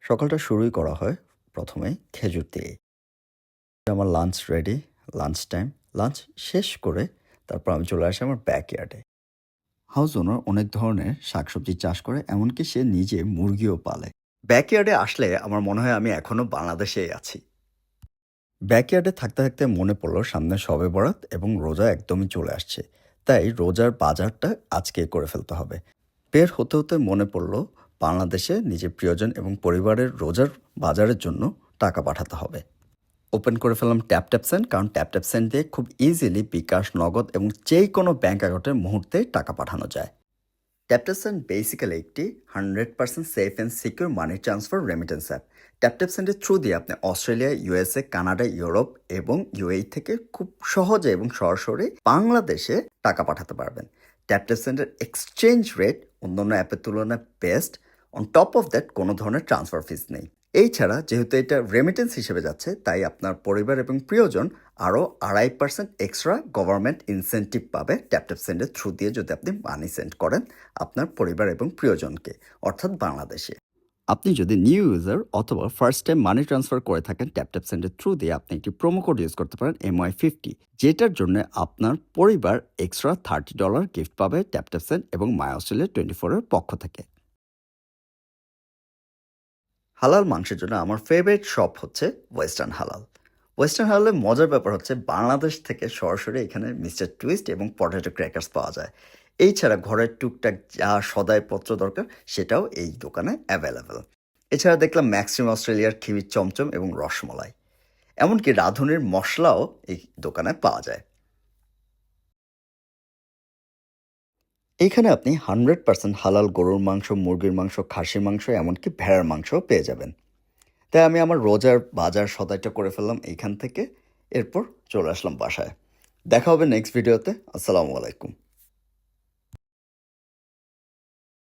সকালটা শুরুই করা হয় প্রথমে খেজুর দিয়ে। আমার lunch ready, lunch time. Lunch শেষ করে তারপর আমি চলে আসি আমার ব্যাকইয়ার্ডে। হাউস ওনার অনেক ধরনের শাকসবজি চাষ করে, এমনকি সে নিজে মুরগিও পালে। ব্যাকইয়ার্ডে আসলে আমার মনে হয় আমি এখনো বাংলাদেশেই আছি। ব্যাকইয়ার্ডে থাকতে থাকতে মনে পড়ল সামনে শবে বরাত এবং রোজা একদমই চলে আসছে। তাই রোজার বাজারটা আজকে করে ফেলতে হবে। বের হতে হতে মনে পড়ল বাংলাদেশে নিজের প্রিয়জন এবং পরিবারের রোজার বাজারের জন্য টাকা পাঠাতে হবে। ওপেন করে ফেললাম ট্যাপ কারণ ট্যাপ সেন্ড দিয়ে খুব ইজিলি বিকাশ, নগদ এবং যেই কোনো ব্যাঙ্ক অ্যাকাউন্টে মুহূর্তে টাকা পাঠানো যায়। ট্যাপ বেসিক্যালি একটি 100% safe and secure money transfer remittance app. ট্যাপসেন্ডের থ্রু দিয়ে আপনি অস্ট্রেলিয়া, ইউএসএ, কানাডা, ইউরোপ এবং ইউএই থেকে খুব সহজে এবং সরাসরি বাংলাদেশে টাকা পাঠাতে পারবেন। ট্যাপসেন্ডের এক্সচেঞ্জ রেট অন্যান্য অ্যাপের তুলনায় best. On top of that কোনো ধরনের ট্রান্সফার ফিস নেই। এই ছাড়া যেহেতু এটা রেমিটেন্স হিসেবে যাচ্ছে, তাই আপনার পরিবার এবং প্রিয়জন আরও 2.5% এক্সট্রা গভর্নমেন্ট ইনসেন্টিভ পাবে ট্যাপসেন্ডের থ্রু দিয়ে যদি আপনি মানি সেন্ড করেন আপনার পরিবার এবং প্রিয়জনকে, অর্থাৎ বাংলাদেশে। আপনি যদি নিউ ইউজার অথবা ফার্স্ট টাইম মানি ট্রান্সফার করে থাকেন ট্যাপসেন্ডের থ্রু দিয়ে, আপনি একটি প্রোমো কোড ইউজ করতে পারেন MY50, যেটার জন্য আপনার পরিবার এক্সট্রা $30 গিফট পাবে ট্যাপসেন্ড এবং মাই অস্ট্রেলিয়া 24-এর পক্ষ থেকে। হালাল মাংসের জন্য আমার ফেভারিট শপ হচ্ছে ওয়েস্টার্ন হালাল। ওয়েস্টার্ন হালালের মজার ব্যাপার হচ্ছে বাংলাদেশ থেকে সরাসরি এখানে মিস্টার টুইস্ট এবং পটেটো ক্র্যাকার্স পাওয়া যায়। এই ছাড়া ঘরের টুকটাক যা সদাইপত্র দরকার সেটাও এই দোকানে অ্যাভেলেবেল। এছাড়া দেখলাম ম্যাক্সিমাম অস্ট্রেলিয়ার ক্ষীর চমচম এবং রসমলাই, এমনকি রাঁধুনির মশলাও এই দোকানে পাওয়া যায়। এখানে আপনি 100% হালাল গরুর মাংস, মুরগির মাংস, খাসির মাংস, এমনকি ভেড়ার মাংসও পেয়ে যাবেন। তাই আমি আমার রোজার বাজার সদাইটা করে ফেললাম এইখান থেকে। এরপর চলে আসলাম বাসায়। দেখা হবে নেক্সট ভিডিওতে। আসসালামু আলাইকুম।